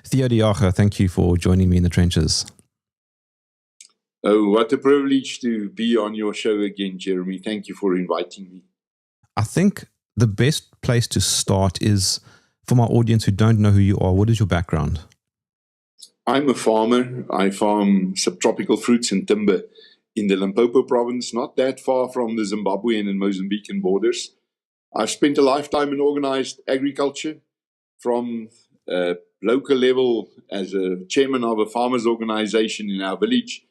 Theo de Jager, thank you for joining me in the trenches. Oh, what a privilege to be on your show again, Jeremy. Thank you for inviting me. I think the best place to start is for my audience who don't know who you are. What is your background? I'm a farmer. I farm subtropical fruits and timber in the Limpopo province, not that far from the Zimbabwean and Mozambican borders. I've spent a lifetime in organized agriculture, from local level as a chairman of a farmers organization in our village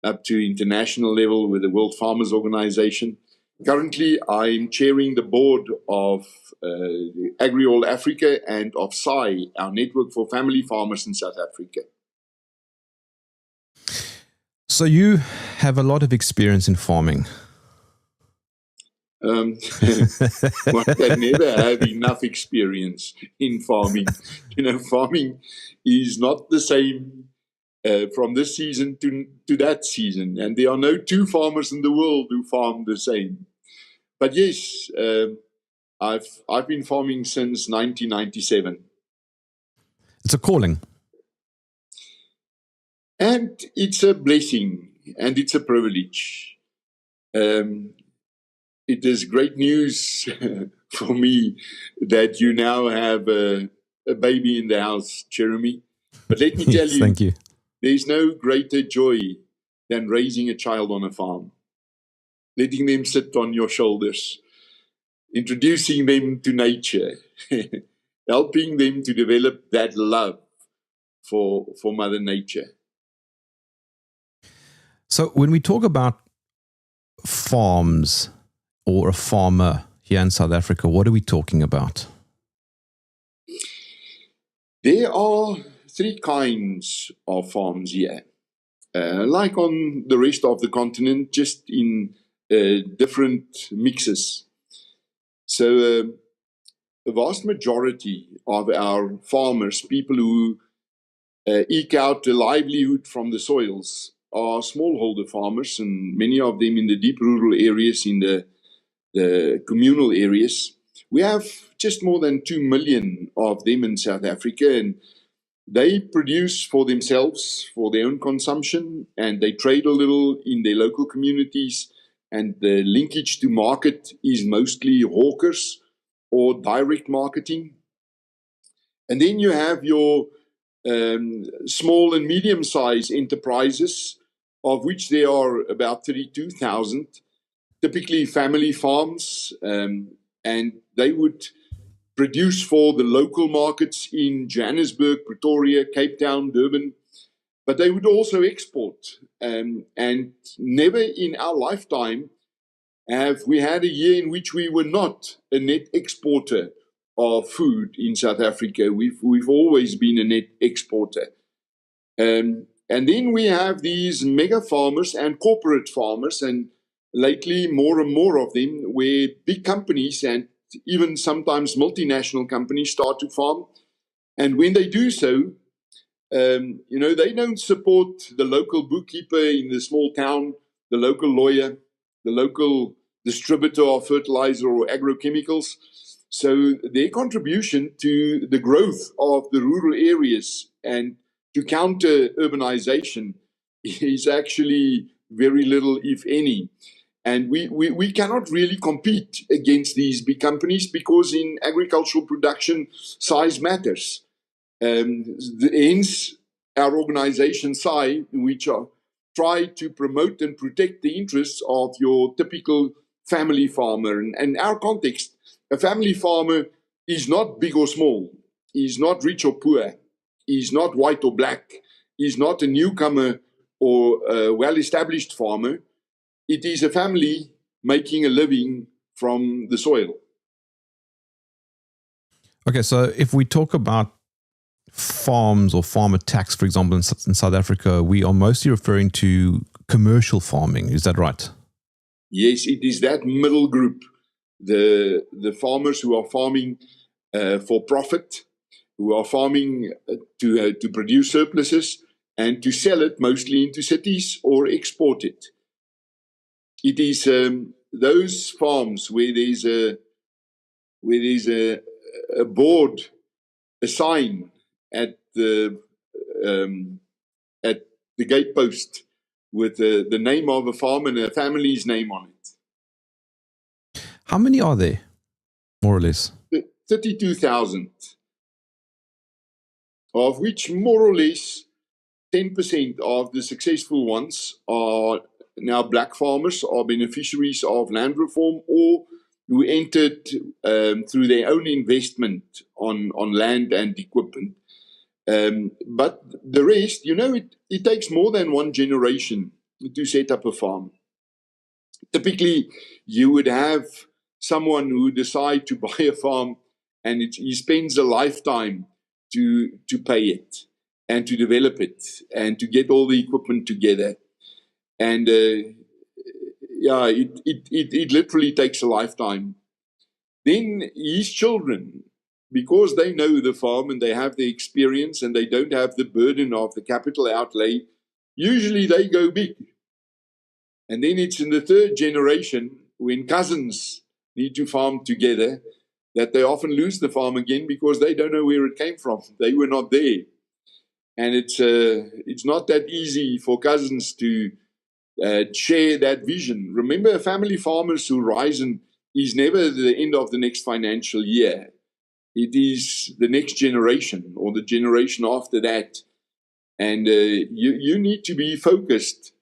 up to international level with the World Farmers Organization. Currently, I'm chairing the board of Agri-All Africa and of SAI, our network for family farmers in South Africa. So you have a lot of experience in farming. One can never have enough experience in farming. Farming is not the same from this season to that season. And there are no two farmers in the world who farm the same. But yes, I've been farming since 1997. It's a calling. And it's a blessing, and it's a privilege. It is great news for me that you now have a baby in the house, Jeremy. But let me tell Yes, thank you. There's no greater joy than raising a child on a farm, letting them sit on your shoulders, introducing them to nature, helping them to develop that love for Mother Nature. So when we talk about farms or a farmer here in South Africa, what are we talking about? There are three kinds of farms here. Like on the rest of the continent, just in different mixes. So the vast majority of our farmers, people who eke out a livelihood from the soils, are smallholder farmers, and many of them in the deep rural areas, in the communal areas. We have just more than 2 million of them in South Africa, and they produce for themselves, for their own consumption, and they trade a little in their local communities, and the linkage to market is mostly hawkers or direct marketing. And then you have your small and medium-sized enterprises, of which there are about 32,000, typically family farms, and they would produce for the local markets in Johannesburg, Pretoria, Cape Town, Durban, but they would also export. And never in our lifetime have we had a year in which we were not a net exporter of food in South Africa. We've always been a net exporter. And then we have these mega farmers and corporate farmers, and lately more and more of them, where big companies and even sometimes multinational companies start to farm. And when they do so, they don't support the local bookkeeper in the small town, the local lawyer, the local distributor of fertilizer or agrochemicals. So their contribution to the growth of the rural areas and to counter urbanization is actually very little, if any. And we cannot really compete against these big companies, because in agricultural production, size matters. Hence, our organization, SAI, which try to promote and protect the interests of your typical family farmer. And in our context, a family farmer is not big or small, is not rich or poor, is not white or black, is not a newcomer or a well-established farmer. It is a family making a living from the soil. Okay, so if we talk about farms or farmer tax, for example, in South Africa, we are mostly referring to commercial farming. Is that right? Yes, it is that middle group, the farmers who are farming for profit, who are farming to produce surpluses and to sell it mostly into cities or export it. It is those farms where there's a board, a sign at the gatepost with the name of a farm and a family's name on it. How many are there, more or less? 32,000, of which more or less 10% of the successful ones are now black farmers, are beneficiaries of land reform, or who entered through their own investment on land and equipment. But the rest, it takes more than one generation to set up a farm. Typically, you would have someone who decide to buy a farm, and he spends a lifetime to pay it and to develop it and to get all the equipment together. And it literally takes a lifetime. Then his children, because they know the farm and they have the experience and they don't have the burden of the capital outlay, usually they go big. And then it's in the third generation, when cousins need to farm together, that they often lose the farm again because they don't know where it came from. They were not there. And it's not that easy for cousins to share that vision. Remember, family farmers who rise is never the end of the next financial year. It is the next generation or the generation after that. And you need to be focused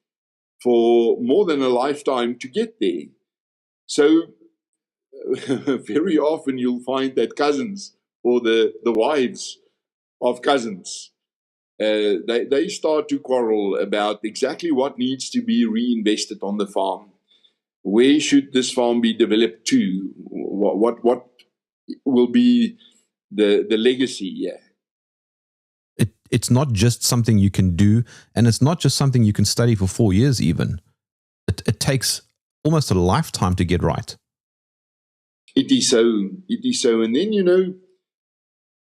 for more than a lifetime to get there. So very often you'll find that cousins or the wives of cousins, they start to quarrel about exactly what needs to be reinvested on the farm. Where should this farm be developed to? What will be the legacy here? It's not just something you can do, and it's not just something you can study for 4 years even. It takes almost a lifetime to get right. It is so. It is so. And then,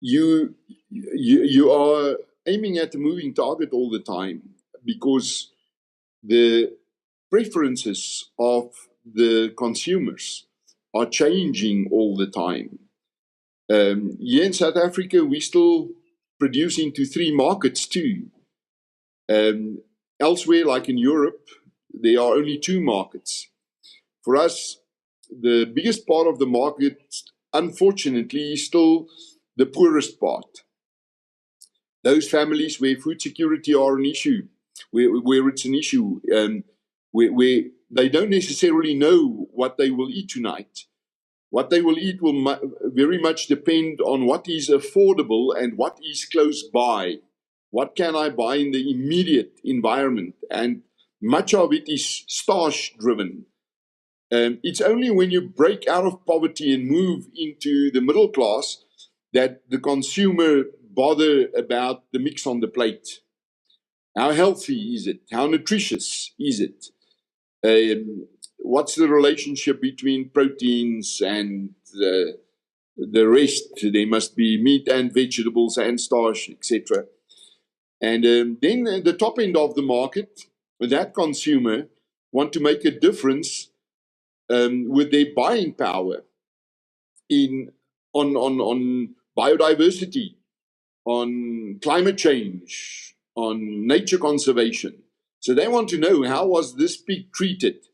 you are aiming at a moving target all the time, because the preferences of the consumers are changing all the time. Here in South Africa, we still produce into 3 markets too. Elsewhere, like in Europe, there are only 2 markets. For us, the biggest part of the market, unfortunately, is still the poorest part. Those families where food security are an issue, where it's an issue, where they don't necessarily know what they will eat tonight. What they will eat will very much depend on what is affordable and what is close by. What can I buy in the immediate environment? And much of it is starch-driven. It's only when you break out of poverty and move into the middle class that the consumer bother about the mix on the plate. How healthy is it? How nutritious is it? What's the relationship between proteins and the rest? There must be meat and vegetables and starch, etc. And then at the top end of the market, that consumer want to make a difference with their buying power on biodiversity, on climate change, on nature conservation. So they want to know, how was this pig treated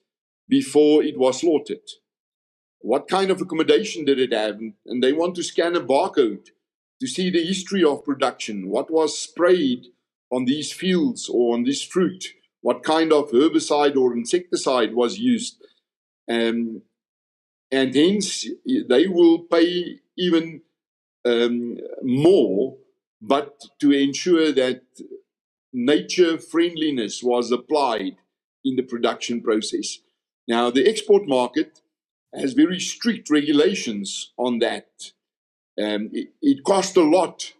before it was slaughtered? What kind of accommodation did it have? And they want to scan a barcode to see the history of production. What was sprayed on these fields or on this fruit? What kind of herbicide or insecticide was used? And hence, they will pay even more, but to ensure that nature friendliness was applied in the production process. Now, the export market has very strict regulations on that. It costs a lot.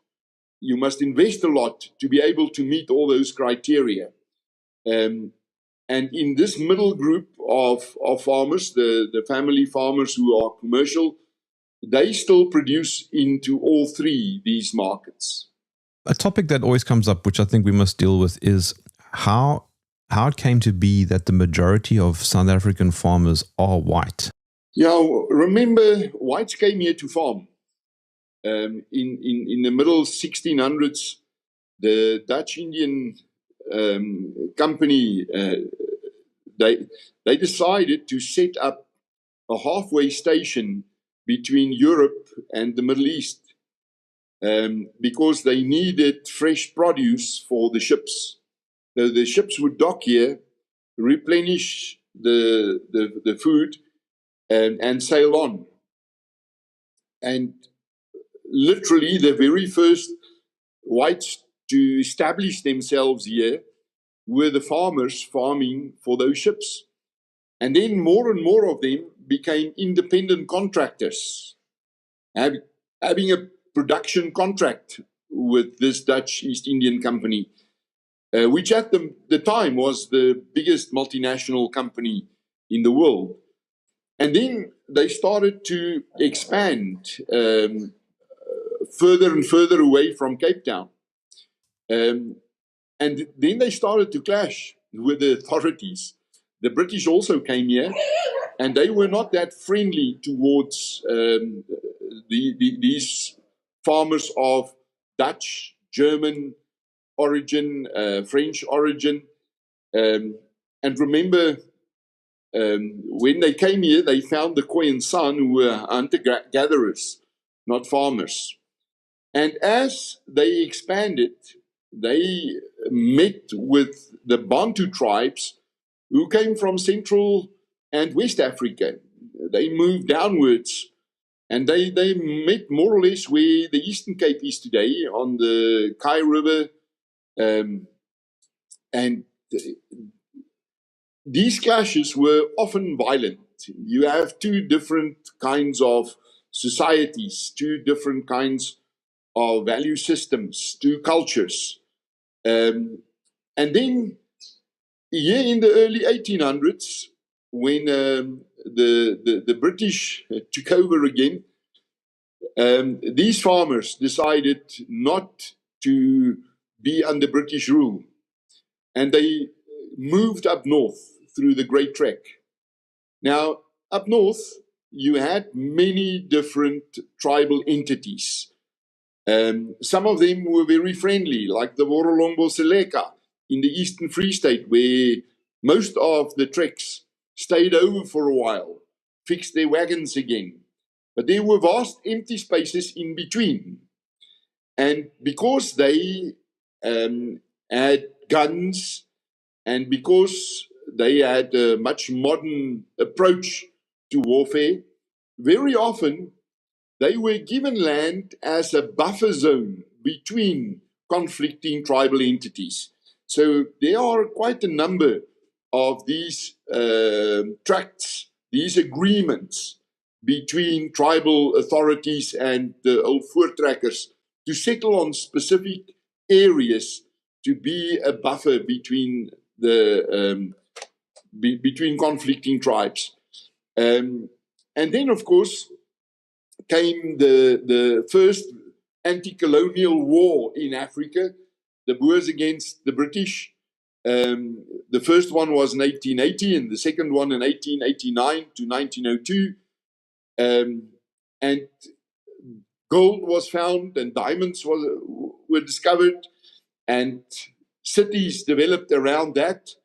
You must invest a lot to be able to meet all those criteria. And in this middle group of farmers, the family farmers who are commercial, they still produce into all 3 these markets. A topic that always comes up, which I think we must deal with, is how how it came to be that the majority of South African farmers are white. Yeah, remember, whites came here to farm. In the middle 1600s, the Dutch Indian company, they decided to set up a halfway station between Europe and the Middle East because they needed fresh produce for the ships. So the ships would dock here, replenish the food, and sail on. And literally the very first whites to establish themselves here were the farmers farming for those ships. And then more and more of them became independent contractors, having a production contract with this Dutch East Indian Company, which at the time was the biggest multinational company in the world. And then they started to expand further and further away from Cape Town. And then they started to clash with the authorities. The British also came here, and they were not that friendly towards these farmers of Dutch, German origin, French origin. And remember, when they came here, they found the Khoi and San, who were hunter-gatherers, not farmers. And as they expanded, they met with the Bantu tribes who came from Central and West Africa. They moved downwards, and they met more or less where the Eastern Cape is today, on the Kai River. And these clashes were often violent. You have two different kinds of societies, two different kinds of value systems, two cultures. And then here in the early 1800s, when the British took over again, these farmers decided not to be under British rule. And they moved up north through the Great Trek. Now, up north, you had many different tribal entities. Some of them were very friendly, like the Worolombo Seleka in the Eastern Free State, where most of the Treks stayed over for a while, fixed their wagons again. But there were vast empty spaces in between. And because they had guns, and because they had a much modern approach to warfare, very often they were given land as a buffer zone between conflicting tribal entities. So there are quite a number of these tracts, these agreements between tribal authorities and the old voortrekkers to settle on specific areas to be a buffer between the between conflicting tribes. And then, of course, came the first anti-colonial war in Africa, the Boers against the British. The first one was in 1880 and the second one in 1889 to 1902. And gold was found and diamonds were discovered, and cities developed around that.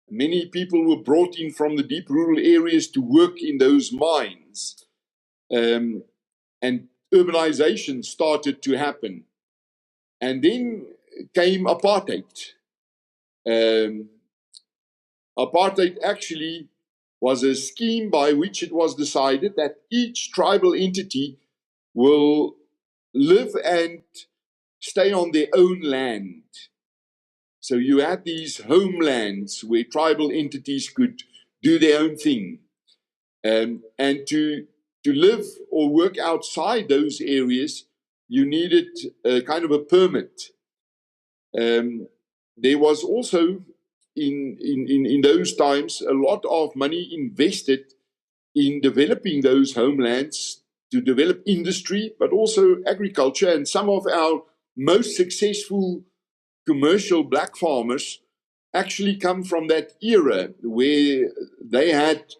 Many people were brought in from the deep rural areas to work in those mines. And urbanization started to happen. And then came apartheid. Apartheid actually was a scheme by which it was decided that each tribal entity will live and stay on their own land. So you had these homelands where tribal entities could do their own thing. And to live or work outside those areas, you needed a kind of a permit. There was also, in those times, a lot of money invested in developing those homelands to develop industry, but also agriculture. And some of our most successful commercial black farmers actually come from that era where they had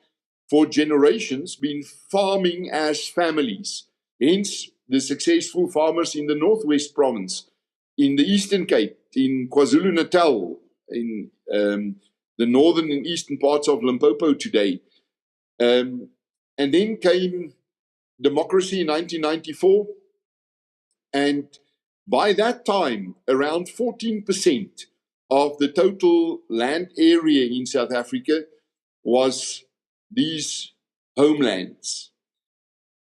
for generations been farming as families. Hence, the successful farmers in the Northwest Province, in the Eastern Cape, in KwaZulu-Natal, in the northern and eastern parts of Limpopo today. And then came democracy in 1994. And by that time, around 14% of the total land area in South Africa was these homelands.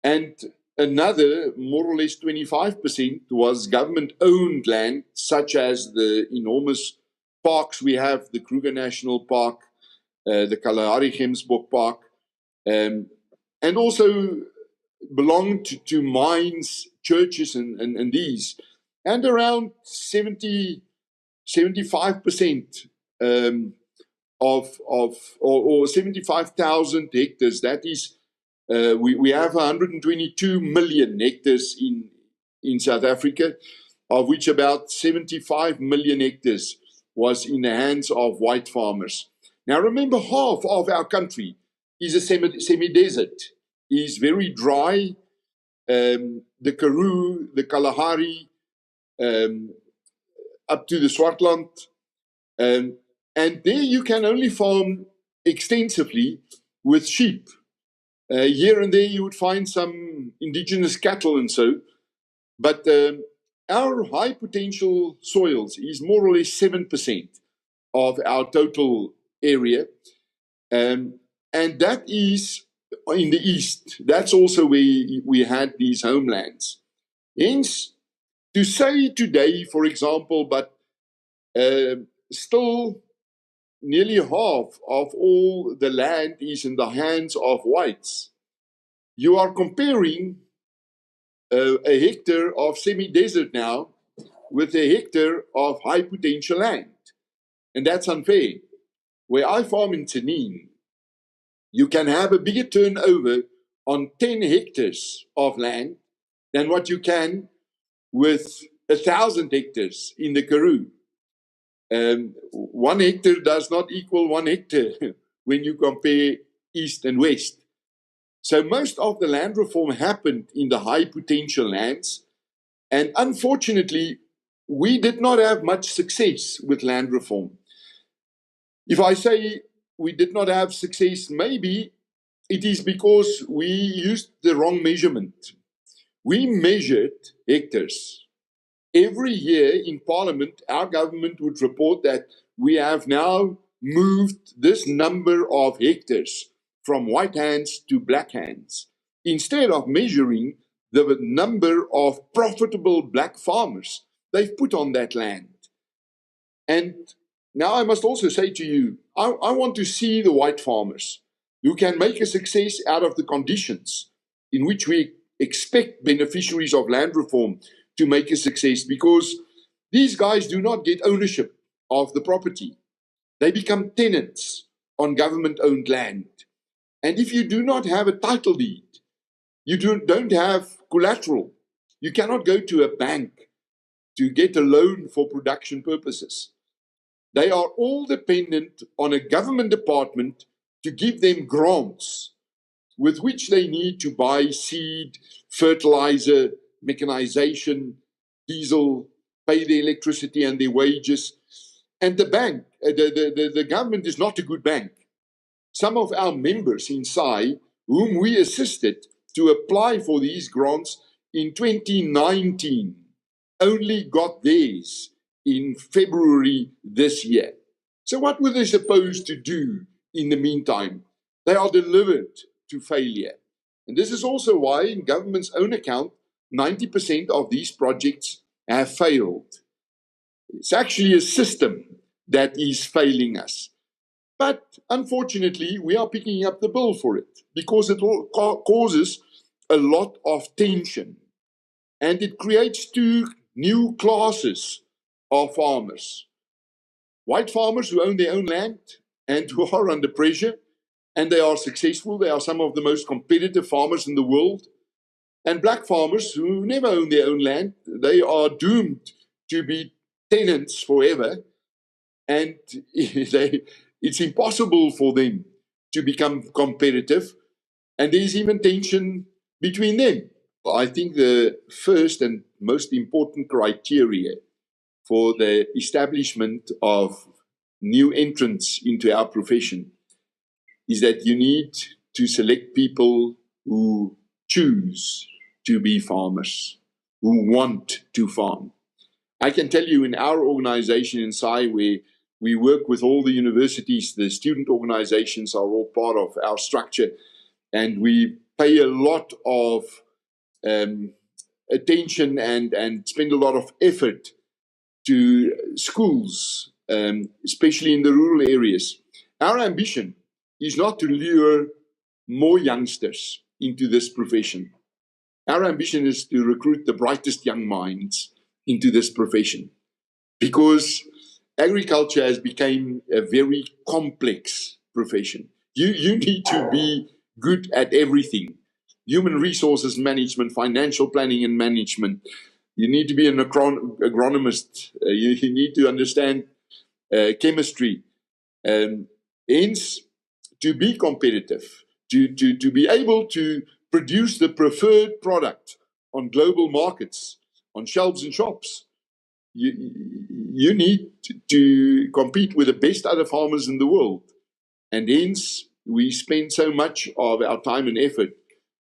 And another, more or less 25%, was government-owned land, such as the enormous parks we have, the Kruger National Park, the Kalahari Gemsbok Park, and also belonged to mines, churches, and these. And around 75% or 75,000 hectares. That is, we have 122 million hectares in South Africa, of which about 75 million hectares was in the hands of white farmers. Now remember, half of our country is a semi-desert, is very dry. The Karoo, the Kalahari, up to the Swartland. And there you can only farm extensively with sheep. Here and there you would find some indigenous cattle and so. But our high potential soils is more or less 7% of our total area. And that is in the east. That's also where we had these homelands. Hence, to say today, for example, but still nearly half of all the land is in the hands of whites. You are comparing a hectare of semi-desert now with a hectare of high potential land. And that's unfair. Where I farm in Tsenin, you can have a bigger turnover on 10 hectares of land than what you can with 1,000 hectares in the Karoo. 1 hectare does not equal 1 hectare when you compare east and west. So most of the land reform happened in the high potential lands. And unfortunately, we did not have much success with land reform. If I say we did not have success, maybe it is because we used the wrong measurement. We measured hectares. Every year in Parliament, our government would report that we have now moved this number of hectares from white hands to black hands, instead of measuring the number of profitable black farmers they've put on that land. And now I must also say to you, I want to see the white farmers who can make a success out of the conditions in which we expect beneficiaries of land reform to make a success, because these guys do not get ownership of the property. They become tenants on government-owned land. And if you do not have a title deed, you don't have collateral. You cannot go to a bank to get a loan for production purposes. They are all dependent on a government department to give them grants with which they need to buy seed, fertilizer, mechanization, diesel, pay the electricity and their wages. And the bank, the government is not a good bank. Some of our members in SAI, whom we assisted to apply for these grants in 2019, only got theirs in February this year. So what were they supposed to do in the meantime? They are delivered to failure. And this is also why, in government's own account, 90% of these projects have failed. It's actually a system that is failing us. But unfortunately, we are picking up the bill for it because it causes a lot of tension. And it creates two new classes of farmers. White farmers who own their own land and who are under pressure, and they are successful. They are some of the most competitive farmers in the world. And black farmers who never own their own land. They are doomed to be tenants forever. and it's impossible for them to become competitive, and there's even tension between them. I think the first and most important criteria for the establishment of new entrants into our profession is that you need to select people who choose to be farmers, who want to farm. I can tell you in our organization in SAI, where we work with all the universities, the student organizations are all part of our structure, and we pay a lot of attention and spend a lot of effort to schools, especially in the rural areas. Our ambition is not to lure more youngsters into this profession. Our ambition is to recruit the brightest young minds into this profession, because agriculture has become a very complex profession. You need to be good at everything. Human resources management, financial planning and management. You need to be an agronomist. You need to understand chemistry. Hence, to be competitive, to be able to produce the preferred product on global markets, on shelves and shops, you need to compete with the best other farmers in the world. And hence, we spend so much of our time and effort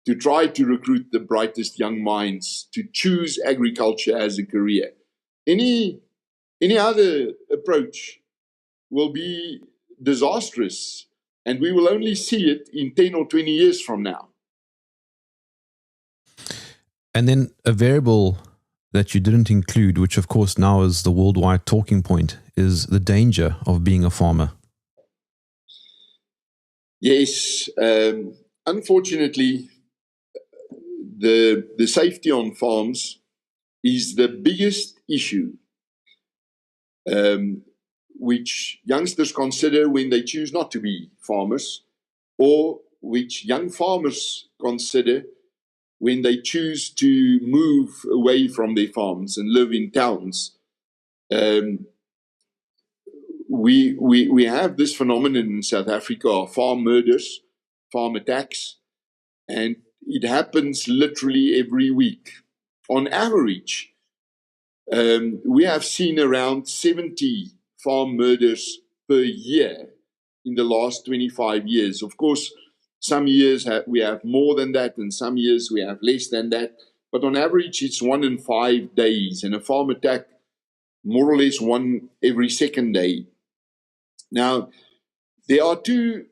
to try to recruit the brightest young minds to choose agriculture as a career. Any other approach will be disastrous, and we will only see it in 10 or 20 years from now. And then a variable that you didn't include, which of course now is the worldwide talking point, is the danger of being a farmer. Yes, unfortunately, the safety on farms is the biggest issue which youngsters consider when they choose not to be farmers, or which young farmers consider when they choose to move away from their farms and live in towns. We have this phenomenon in South Africa of farm murders, farm attacks, and it happens literally every week. On average, we have seen around 70 farm murders per year in the last 25 years. Of course, some years we have more than that, and some years we have less than that. But on average, it's 1 in 5 days, and a farm attack more or less 1 every second day. Now, there are two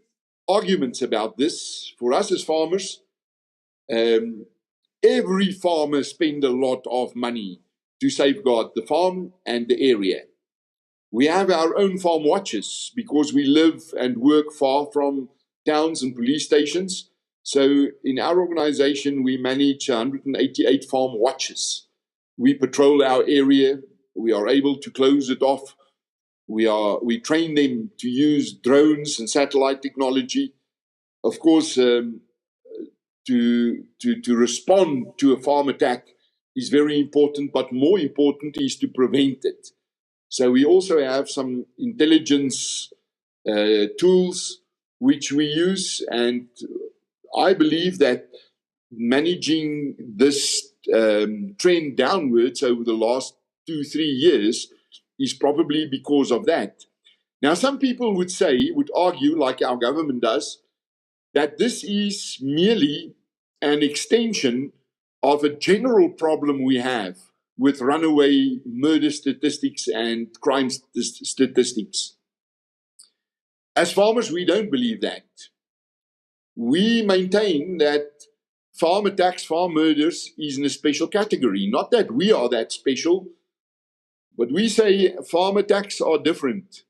arguments about this. For us as farmers, every farmer spends a lot of money to safeguard the farm and the area. We have our own farm watches because we live and work far from towns and police stations. So in our organization, we manage 188 farm watches. We patrol our area. We are able to close it off. We train them to use drones and satellite technology. Of course, to respond to a farm attack is very important, but more important is to prevent it. So we also have some intelligence tools which we use, and I believe that managing this trend downwards over the last 2-3 years is probably because of that. Now, some people would argue, like our government does, that this is merely an extension of a general problem we have with runaway murder statistics and crime statistics. As farmers, we don't believe that. We maintain that farm attacks, farm murders is in a special category. Not that we are that special, but we say farm attacks are different.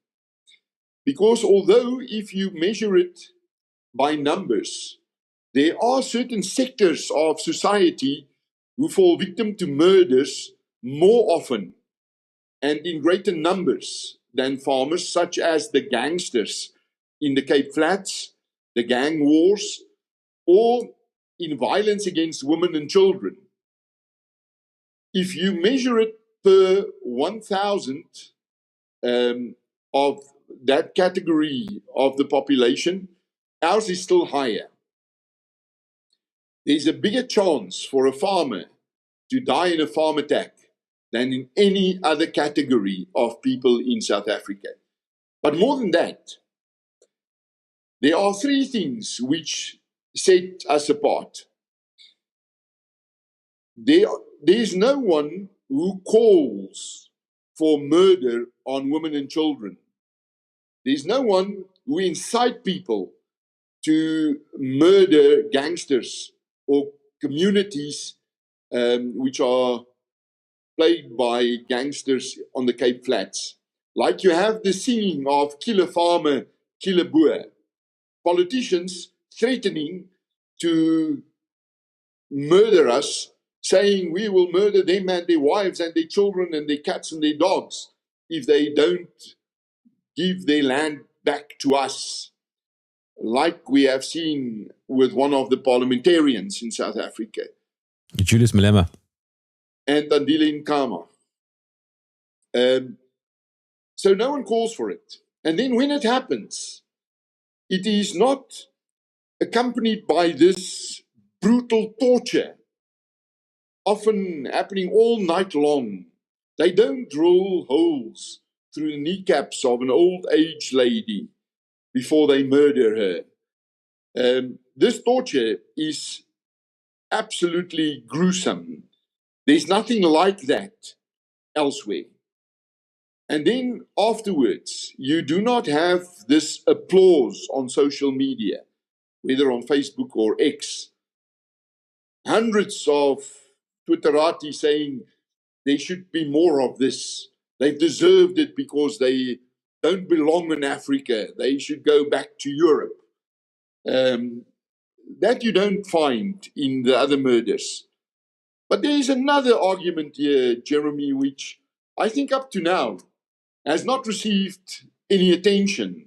Because although if you measure it by numbers, there are certain sectors of society who fall victim to murders more often and in greater numbers than farmers, such as the gangsters in the Cape Flats, the gang wars, or in violence against women and children. If you measure it per 1,000 of that category of the population, ours is still higher. There's a bigger chance for a farmer to die in a farm attack than in any other category of people in South Africa. But more than that, there are three things which set us apart. There's no one who calls for murder on women and children. There's no one who incite people to murder gangsters or communities which are plagued by gangsters on the Cape Flats. Like you have the singing of kill a farmer, kill a boer. Politicians threatening to murder us, saying we will murder them and their wives and their children and their cats and their dogs if they don't give their land back to us, like we have seen with one of the parliamentarians in South Africa. Julius Malema. And Andile Nkama. So no one calls for it. And then when it happens, it is not accompanied by this brutal torture, often happening all night long. They don't drill holes through the kneecaps of an old age lady before they murder her. This torture is absolutely gruesome. There's nothing like that elsewhere. And then afterwards, you do not have this applause on social media, whether on Facebook or X. Hundreds of Twitterati saying there should be more of this. They've deserved it because they don't belong in Africa. They should go back to Europe. That you don't find in the other murders. But there is another argument here, Jeremy, which I think up to now has not received any attention,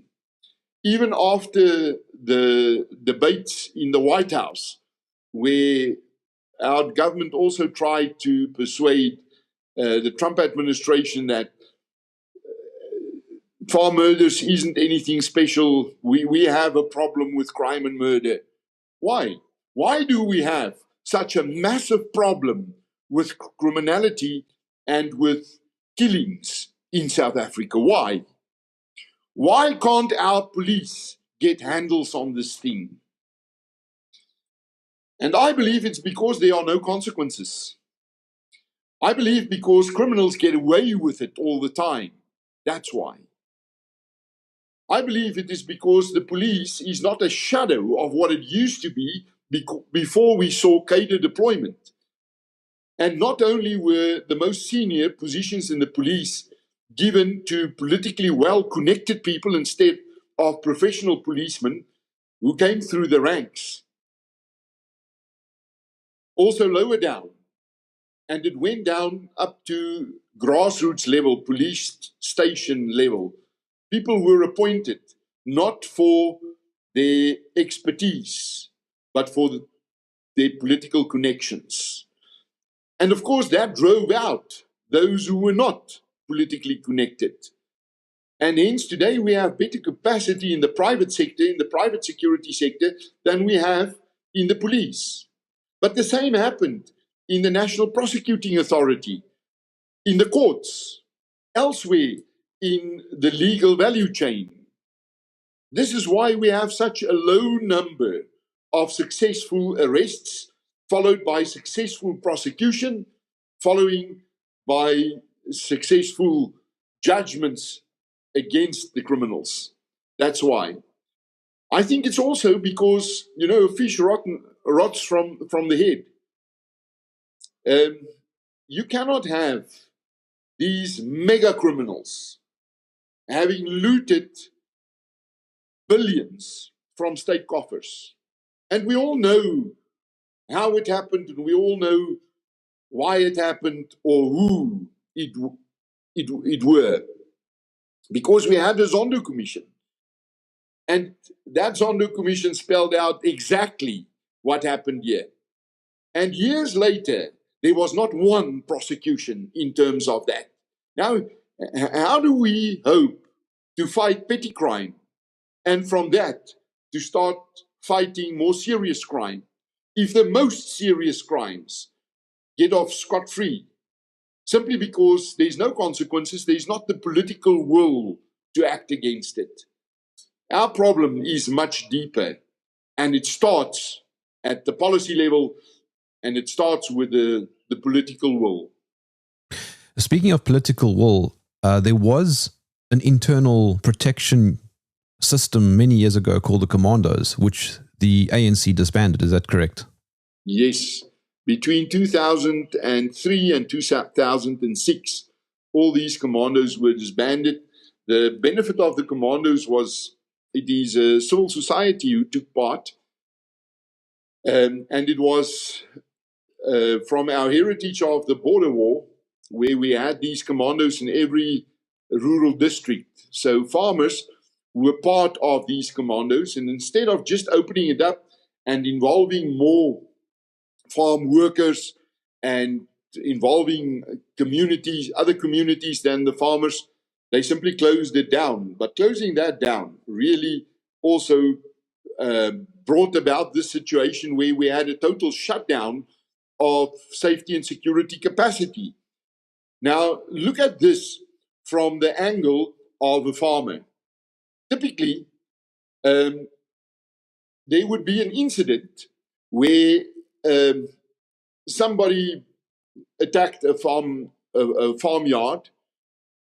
even after the debates in the White House, where our government also tried to persuade the Trump administration that farm murders isn't anything special. We have a problem with crime and murder. Why? Why do we have such a massive problem with criminality and with killings in South Africa? Why? Why can't our police get handles on this thing? And I believe it's because there are no consequences. I believe because criminals get away with it all the time. That's why. I believe it is because the police is not a shadow of what it used to be before we saw cadre deployment. And not only were the most senior positions in the police given to politically well-connected people instead of professional policemen who came through the ranks. Also lower down, and it went down up to grassroots level, police station level. People were appointed not for their expertise, but for their political connections. And of course, that drove out those who were not politically connected. And hence, today we have better capacity in the private sector, in the private security sector, than we have in the police. But the same happened in the National Prosecuting Authority, in the courts, elsewhere in the legal value chain. This is why we have such a low number of successful arrests, followed by successful prosecution, following by successful judgments against the criminals. That's why. I think it's also because, a fish rots from the head. You cannot have these mega criminals having looted billions from state coffers. And we all know how it happened, and we all know why it happened or who it were. Because we had a Zondo Commission. And that Zondo Commission spelled out exactly what happened here. And years later, there was not one prosecution in terms of that. Now, how do we hope to fight petty crime, and from that to start fighting more serious crime. If the most serious crimes get off scot-free, simply because there's no consequences, there's not the political will to act against it. Our problem is much deeper, and it starts at the policy level, and it starts with the political will. Speaking of political will, there was an internal protection system many years ago called the Commandos, which the ANC disbanded. Is that correct? Yes. Between 2003 and 2006, all these commandos were disbanded. The benefit of the commandos was it is a civil society who took part, and it was from our heritage of the border war, where we had these commandos in every rural district. So farmers were part of these commandos, and instead of just opening it up and involving more farm workers and involving communities, other communities than the farmers, they simply closed it down. But closing that down really also brought about this situation where we had a total shutdown of safety and security capacity. Now, look at this from the angle of a farmer. Typically, there would be an incident where somebody attacked a farmyard,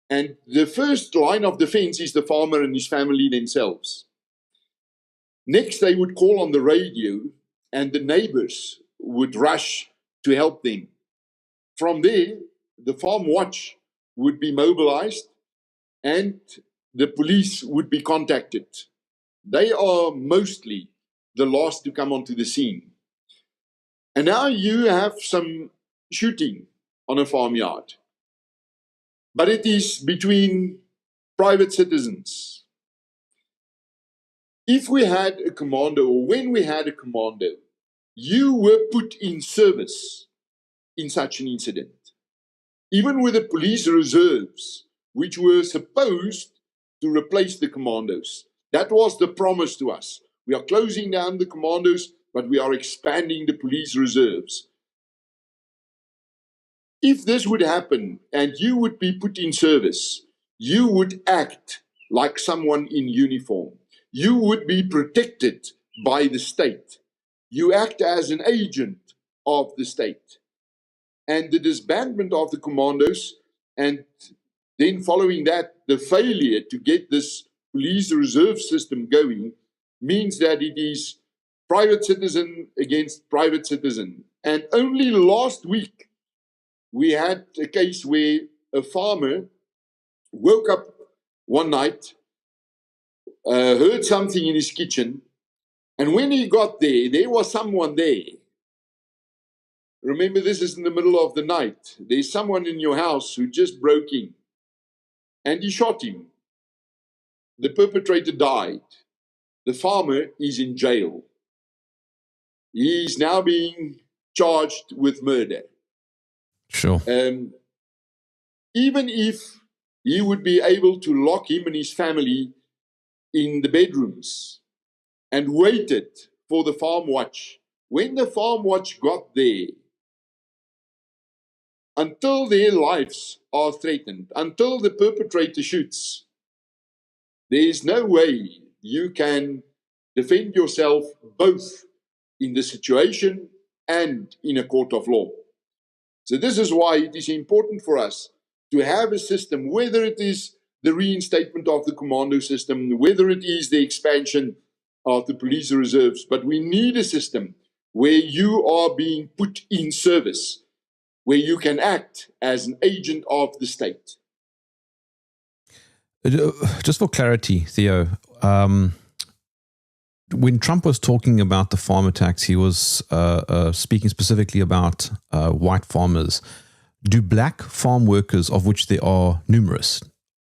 and the first line of defense is the farmer and his family themselves. Next, they would call on the radio, and the neighbors would rush to help them. From there, the farm watch would be mobilized, and the police would be contacted. They are mostly the last to come onto the scene. And now you have some shooting on a farmyard, but it is between private citizens. If we had a commando, or when we had a commando, you were put in service in such an incident. Even with the police reserves, which were supposed to replace the commandos. That was the promise to us. We are closing down the commandos, but we are expanding the police reserves. If this would happen and you would be put in service, you would act like someone in uniform. You would be protected by the state. You act as an agent of the state. And the disbandment of the commandos, and then following that, the failure to get this police reserve system going, means that it is private citizen against private citizen. And only last week, we had a case where a farmer woke up one night, heard something in his kitchen, and when he got there, there was someone there. Remember, this is in the middle of the night. There's someone in your house who just broke in, and he shot him. The perpetrator died. The farmer is in jail. He is now being charged with murder. Sure. Even if he would be able to lock him and his family in the bedrooms and waited for the farm watch, when the farm watch got there, until their lives are threatened, until the perpetrator shoots, there is no way you can defend yourself both in the situation and in a court of law. So this is why it is important for us to have a system, whether it is the reinstatement of the commando system, whether it is the expansion of the police reserves, but we need a system where you are being put in service, where you can act as an agent of the state. Just for clarity, Theo, when Trump was talking about the farm attacks, he was speaking specifically about white farmers. Do black farm workers, of which there are numerous,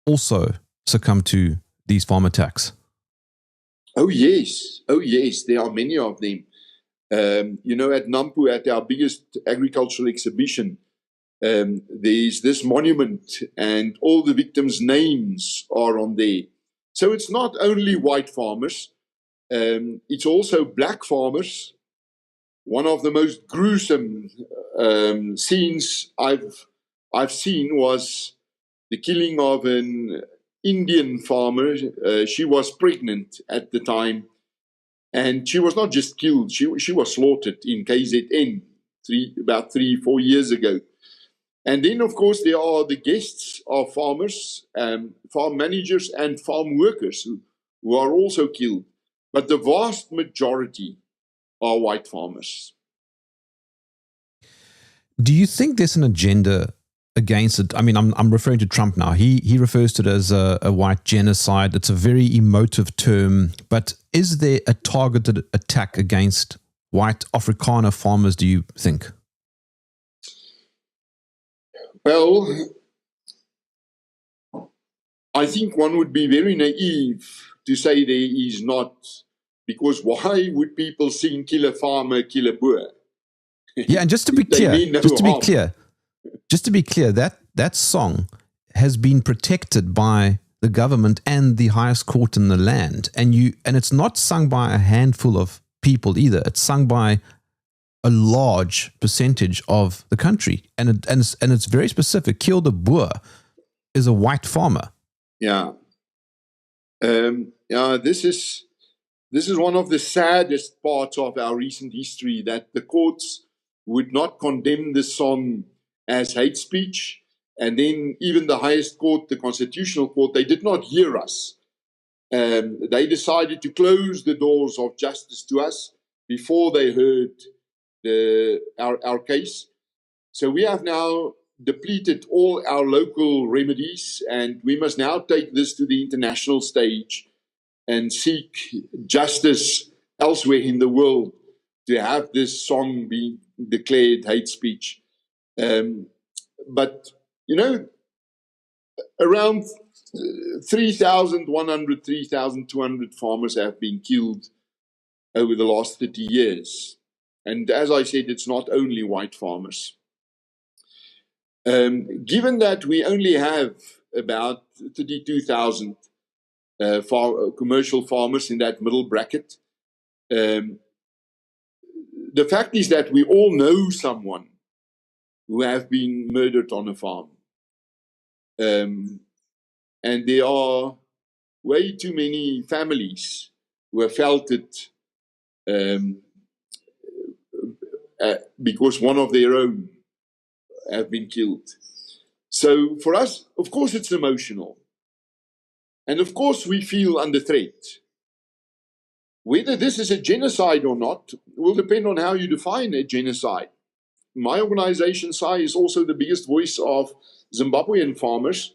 also succumb to these farm attacks? Oh yes, there are many of them. At Nampo, at our biggest agricultural exhibition, there's this monument, and all the victims' names are on there. So it's not only white farmers, it's also black farmers. One of the most gruesome scenes I've seen was the killing of an Indian farmer. She was pregnant at the time, and she was not just killed; she was slaughtered in KZN about 3-4 years ago. And then, of course, there are the guests of farmers, farm managers, and farm workers who are also killed. But the vast majority are white farmers. Do you think there's an agenda against it? I mean, I'm referring to Trump now. He refers to it as a white genocide. It's a very emotive term. But is there a targeted attack against white Afrikaner farmers, do you think? Well, I think one would be very naive to say there is not, because why would people sing "Kill a farmer, kill a boer"? Yeah, and just to be clear, that song has been protected by the government and the highest court in the land, and it's not sung by a handful of people either. It's sung by a large percentage of the country, and it's very specific. Kill the boer is a white farmer. Yeah, This is one of the saddest parts of our recent history, that the courts would not condemn this song as hate speech, and then even the highest court, the Constitutional Court, they did not hear us. They decided to close the doors of justice to us before they heard our case. So we have now depleted all our local remedies, and we must now take this to the international stage and seek justice elsewhere in the world to have this song be declared hate speech. But, around 3,100, 3,200 farmers have been killed over the last 30 years. And as I said, it's not only white farmers. Given that we only have about 32,000 commercial farmers in that middle bracket, the fact is that we all know someone who have been murdered on a farm. And there are way too many families who have felt it because one of their own have been killed. So for us, of course, it's emotional. And of course, we feel under threat. Whether this is a genocide or not will depend on how you define a genocide. My organization, SAI, is also the biggest voice of Zimbabwean farmers,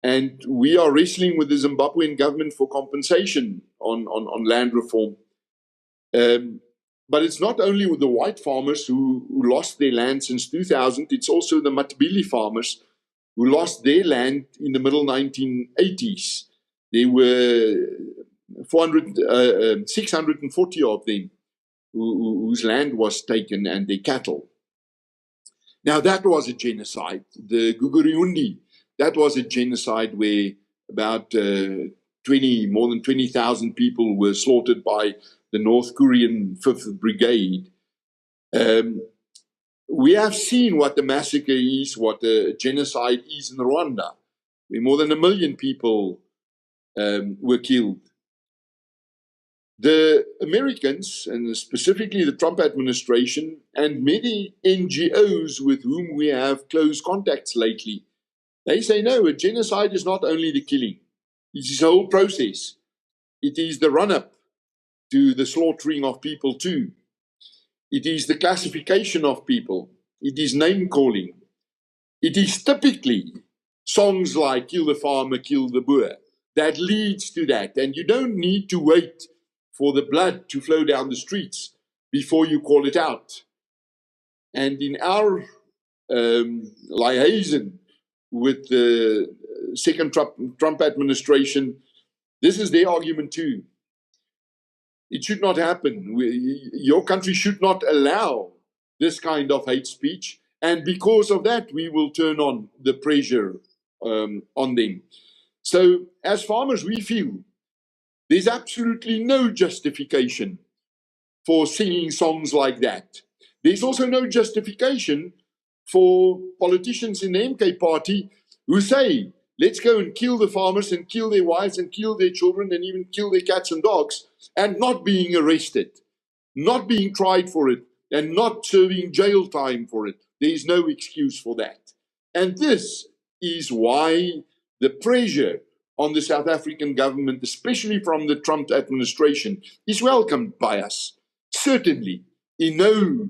and we are wrestling with the Zimbabwean government for compensation on land reform. But it's not only with the white farmers who lost their land since 2000, it's also the Matbili farmers who lost their land in the middle 1980s. There were 640 of them whose land was taken, and their cattle. Now, that was a genocide. The Guguriundi, that was a genocide where about more than 20,000 people were slaughtered by the North Korean 5th Brigade. We have seen what the massacre is, what the genocide is in Rwanda, where more than 1 million people were killed. The Americans, and specifically the Trump administration, and many NGOs with whom we have close contacts lately, they say, no, a genocide is not only the killing. It is a whole process. It is the run-up to the slaughtering of people too. It is the classification of people. It is name-calling. It is typically songs like "Kill the Farmer, Kill the Boer" that leads to that. And you don't need to wait for the blood to flow down the streets before you call it out. And in our liaison with the second Trump administration, this is their argument too. It should not happen. Your country should not allow this kind of hate speech. And because of that, we will turn on the pressure on them. So as farmers, we feel There's absolutely no justification for singing songs like that. There's also no justification for politicians in the MK party who say, let's go and kill the farmers and kill their wives and kill their children and even kill their cats and dogs, and not being arrested, not being tried for it, and not serving jail time for it. There is no excuse for that. And this is why the pressure on the South African government, especially from the Trump administration, is welcomed by us. Certainly, in no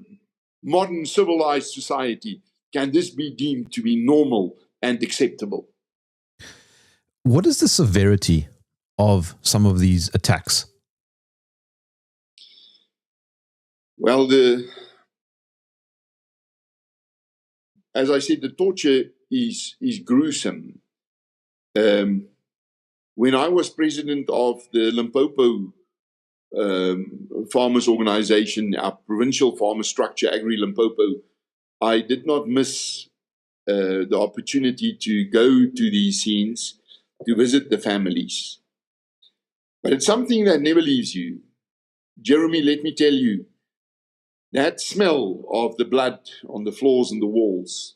modern civilized society can this be deemed to be normal and acceptable. What is the severity of some of these attacks? Well, as I said, the torture is gruesome. When I was president of the Limpopo farmers organization, our provincial farmer structure, Agri Limpopo, I did not miss the opportunity to go to these scenes, to visit the families. But it's something that never leaves you. Jeremy, let me tell you, that smell of the blood on the floors and the walls,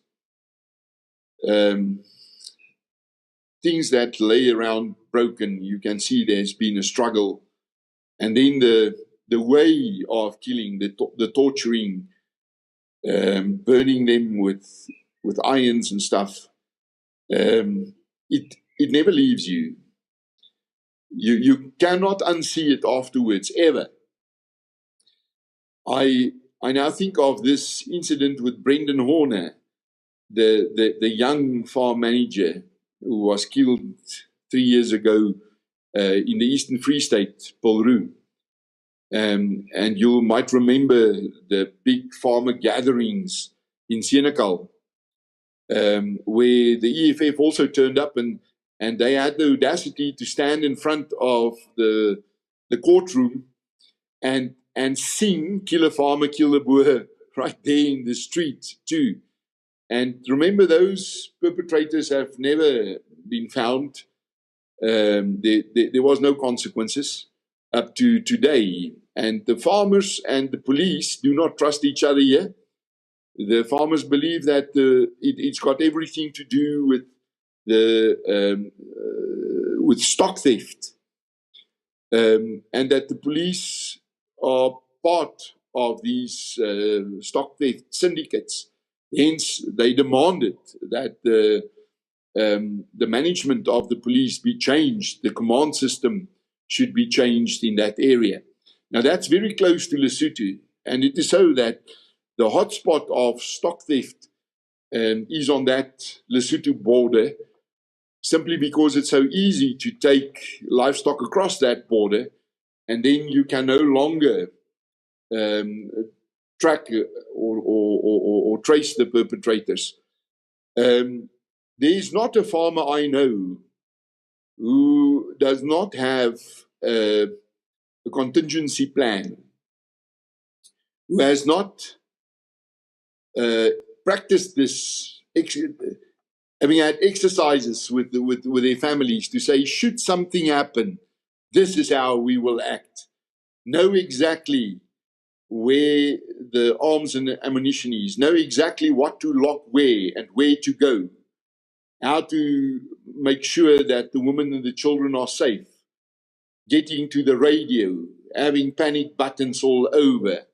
things that lay around broken, you can see there's been a struggle. And then the way of killing, the torturing, burning them with irons and stuff, it never leaves you. You cannot unsee it afterwards, ever. I now think of this incident with Brendan Horner, the young farm manager who was killed 3 years ago in the Eastern Free State, Polru. And you might remember the big farmer gatherings in Senekal, where the EFF also turned up, and they had the audacity to stand in front of the courtroom and sing "Kill a Farmer, Kill a Boer" right there in the street too. And remember, those perpetrators have never been found. There was no consequences up to today. And the farmers and the police do not trust each other here. The farmers believe that it's got everything to do with stock theft, and that the police are part of these stock theft syndicates. Hence, they demanded that the management of the police be changed. The command system should be changed in that area. Now, that's very close to Lesotho, and it is so that the hotspot of stock theft is on that Lesotho border, simply because it's so easy to take livestock across that border, and then you can no longer track or trace the perpetrators. There is not a farmer I know who does not have a contingency plan, who has not practiced this, having had exercises with their families to say, should something happen, this is how we will act. Know exactly where the arms and the ammunition is, know exactly what to lock where and where to go, how to make sure that the women and the children are safe, getting to the radio, having panic buttons all over.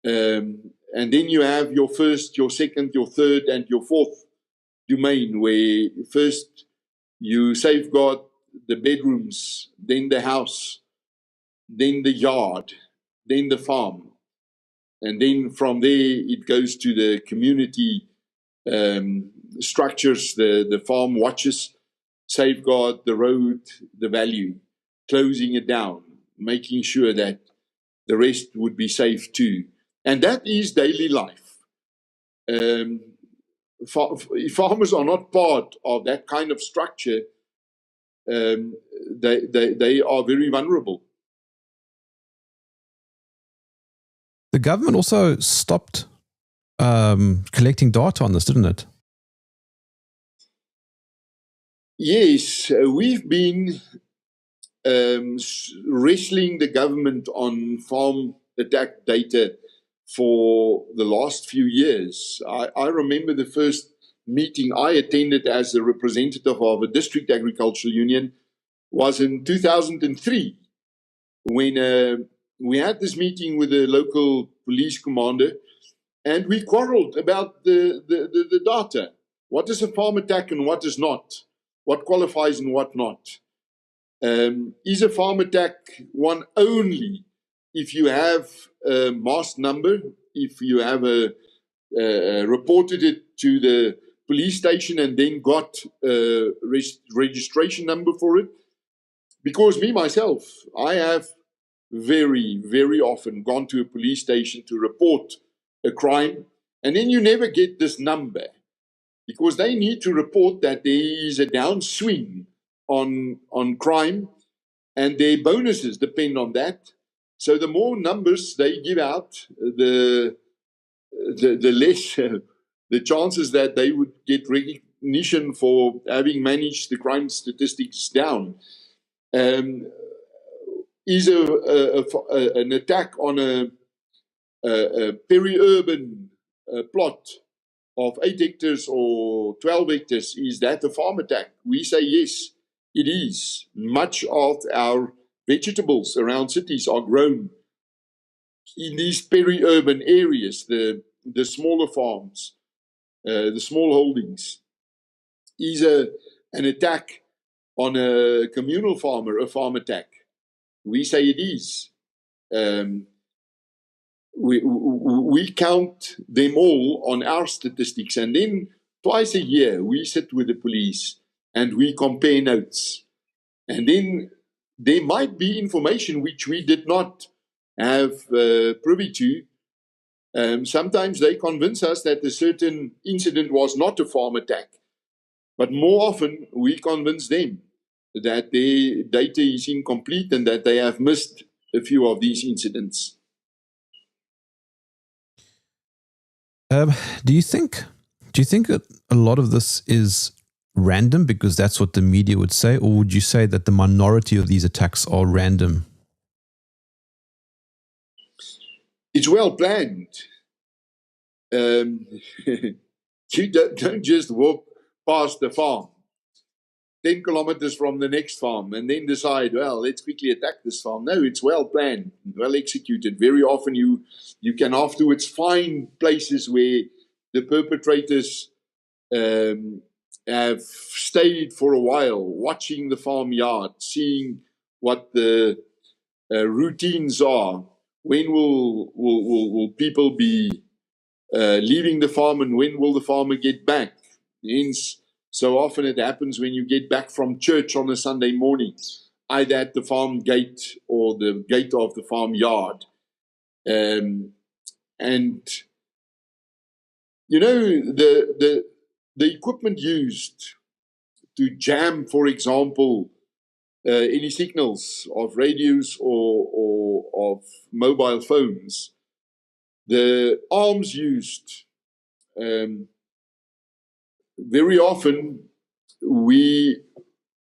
And then you have your first, your second, your third, and your fourth domain, where first you safeguard the bedrooms, then the house, then the yard, then the farm. And then from there, it goes to the community structures, the farm watches, safeguard the road, the value, closing it down, making sure that the rest would be safe too. And that is daily life. If farmers are not part of that kind of structure, they are very vulnerable. The government also stopped collecting data on this, didn't it? Yes, we've been wrestling the government on farm attack data for the last few years. I remember the first meeting I attended as a representative of a district agricultural union was in 2003, when we had this meeting with the local police commander, and we quarreled about the data. What is a farm attack and what is not? What qualifies and what not? Is a farm attack one only if you have a mass number, if you have reported it to the police station and then got a registration number for it? Because me, myself, I have very, very often gone to a police station to report a crime, and then you never get this number because they need to report that there is a downswing on crime, and their bonuses depend on that. So the more numbers they give out, the less the chances that they would get recognition for having managed the crime statistics down. Is an attack on a peri-urban plot of 8 hectares or 12 hectares, is that a farm attack? We say yes, it is. Much of our vegetables around cities are grown in these peri-urban areas, the smaller farms, the small holdings. Is an attack on a communal farmer a farm attack? We say it is. We count them all on our statistics, and then twice a year we sit with the police and we compare notes. And then there might be information which we did not have privy to. Sometimes they convince us that a certain incident was not a farm attack, but more often we convince them that their data is incomplete and that they have missed a few of these incidents. Do you think that a lot of this is random because that's what the media would say, or would you say that the minority of these attacks are random? It's well planned. You don't just walk past the farm 10 kilometers from the next farm and then decide, well, let's quickly attack this farm. No, it's well planned, well executed. Very often you can afterwards find places where the perpetrators have stayed for a while, watching the farmyard, seeing what the routines are. When will people be leaving the farm, and when will the farmer get back? Hence, so often it happens when you get back from church on a Sunday morning, either at the farm gate or the gate of the farmyard. And, you know, the equipment used to jam, for example, any signals of radios or of mobile phones, the arms used, very often we,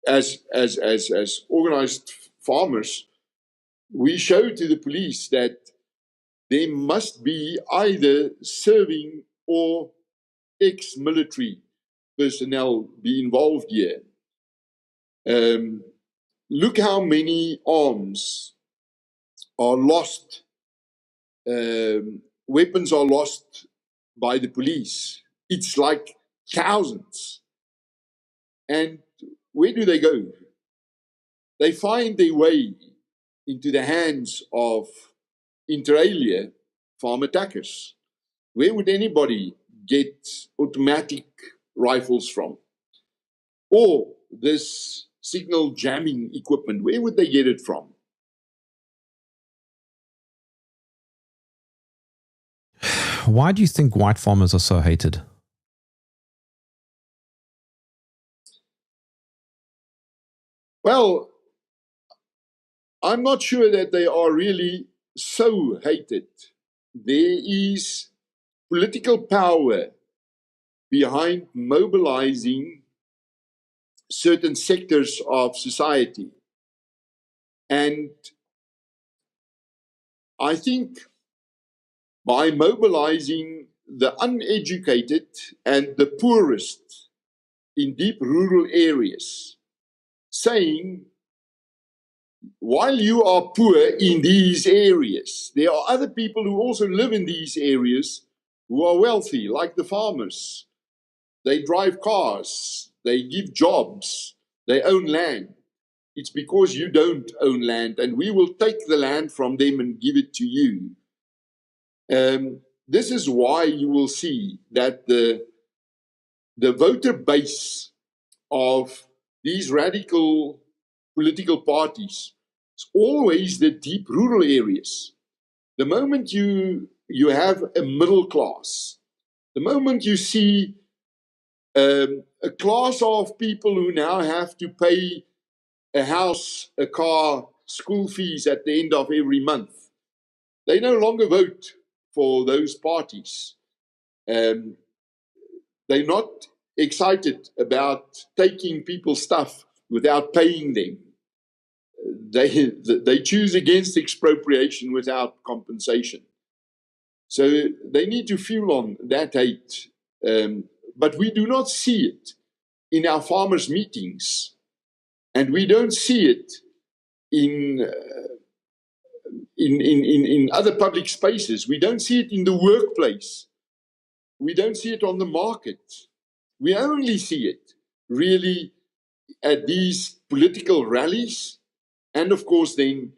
as organized farmers, we show to the police that there must be either serving or ex-military personnel be involved here. Look how many arms are lost, weapons are lost by the police. It's like thousands. And where do they go? They find their way into the hands of, inter alia, farm attackers. Where would anybody get automatic rifles from? Or this signal jamming equipment, where would they get it from? Why do you think white farmers are so hated? Well, I'm not sure that they are really so hated. There is political power behind mobilizing certain sectors of society. And I think by mobilizing the uneducated and the poorest in deep rural areas, saying, while you are poor in these areas, there are other people who also live in these areas who are wealthy, like the farmers. They drive cars, they give jobs, they own land. It's because you don't own land, and we will take the land from them and give it to you. This is why you will see that the voter base of these radical political parties is always the deep rural areas. The moment you have a middle class, the moment you see a class of people who now have to pay a house, a car, school fees at the end of every month, they no longer vote for those parties. They're not excited about taking people's stuff without paying them. They choose against expropriation without compensation. So they need to fuel on that hate. But we do not see it in our farmers' meetings. And we don't see it in other public spaces. We don't see it in the workplace. We don't see it on the market. We only see it really at these political rallies, and of course then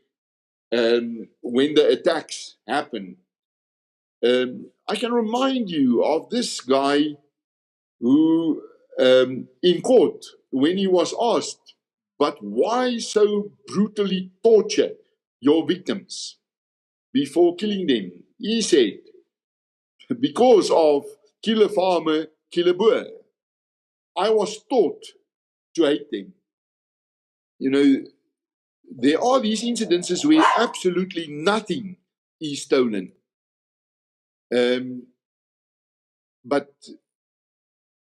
when the attacks happen. I can remind you of this guy who, in court, when he was asked, but why so brutally torture your victims before killing them? He said, because of kill a farmer, kill a boer. I was taught to hate them. You know, there are these incidences where absolutely nothing is stolen. But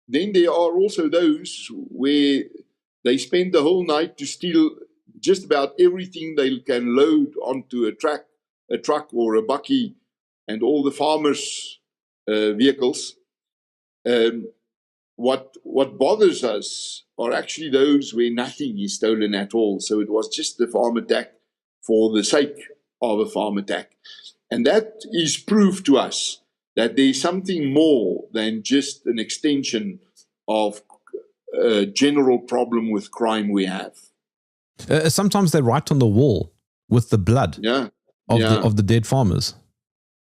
then there are also those where they spend the whole night to steal just about everything they can load onto a truck or a bakkie, and all the farmers' vehicles. What bothers us are actually those where nothing is stolen at all. So it was just the farm attack for the sake of a farm attack. And that is proof to us that there's something more than just an extension of a general problem with crime we have. Sometimes they write on the wall with the blood of the dead farmers.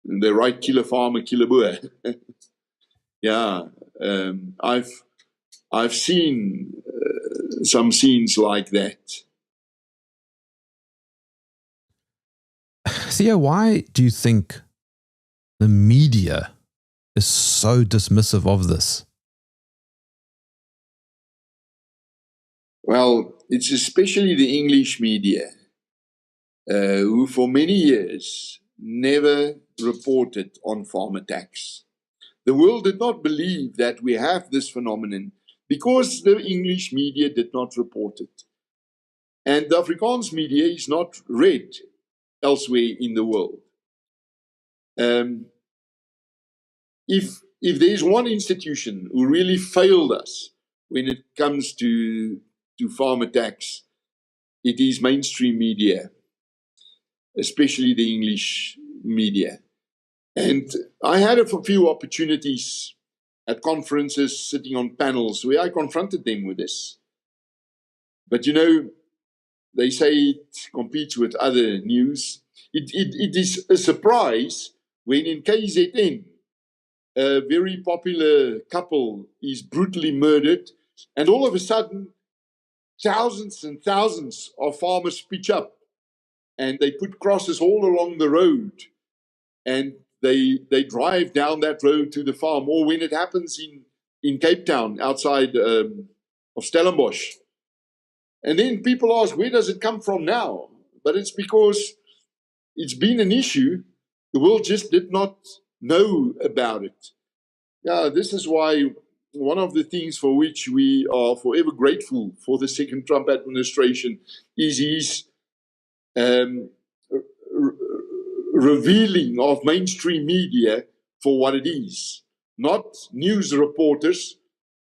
They write kill a farmer, kill a boer. Yeah, I've seen some scenes like that. Theo, why do you think the media is so dismissive of this? Well, it's especially the English media, who for many years never reported on farm attacks. The world did not believe that we have this phenomenon because the English media did not report it. And the Afrikaans media is not read elsewhere in the world. If there's one institution who really failed us when it comes to farm attacks, it is mainstream media, especially the English media. And I had a few opportunities at conferences, sitting on panels, where I confronted them with this. But you know, they say it competes with other news. It is a surprise when in KZN, a very popular couple is brutally murdered, and all of a sudden, thousands and thousands of farmers pitch up, and they put crosses all along the road, and they drive down that road to the farm. Or when it happens in Cape Town, outside of Stellenbosch. And then people ask, where does it come from now? But it's because it's been an issue. The world just did not know about it. Yeah, this is why one of the things for which we are forever grateful for the second Trump administration is his um, revealing of mainstream media for what it is. Not news reporters,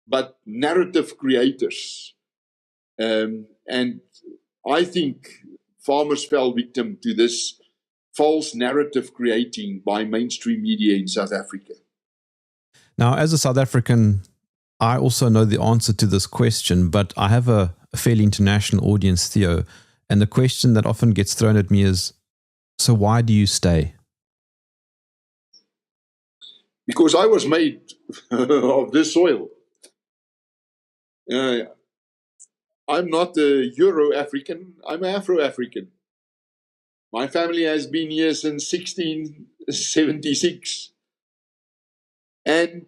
but narrative creators. And I think farmers fell victim to this false narrative creating by mainstream media in South Africa. Now, as a South African, I also know the answer to this question, but I have a fairly international audience, Theo, and the question that often gets thrown at me is, so why do you stay? Because I was made of this soil. I'm not a Euro-African, I'm Afro-African. My family has been here since 1676. And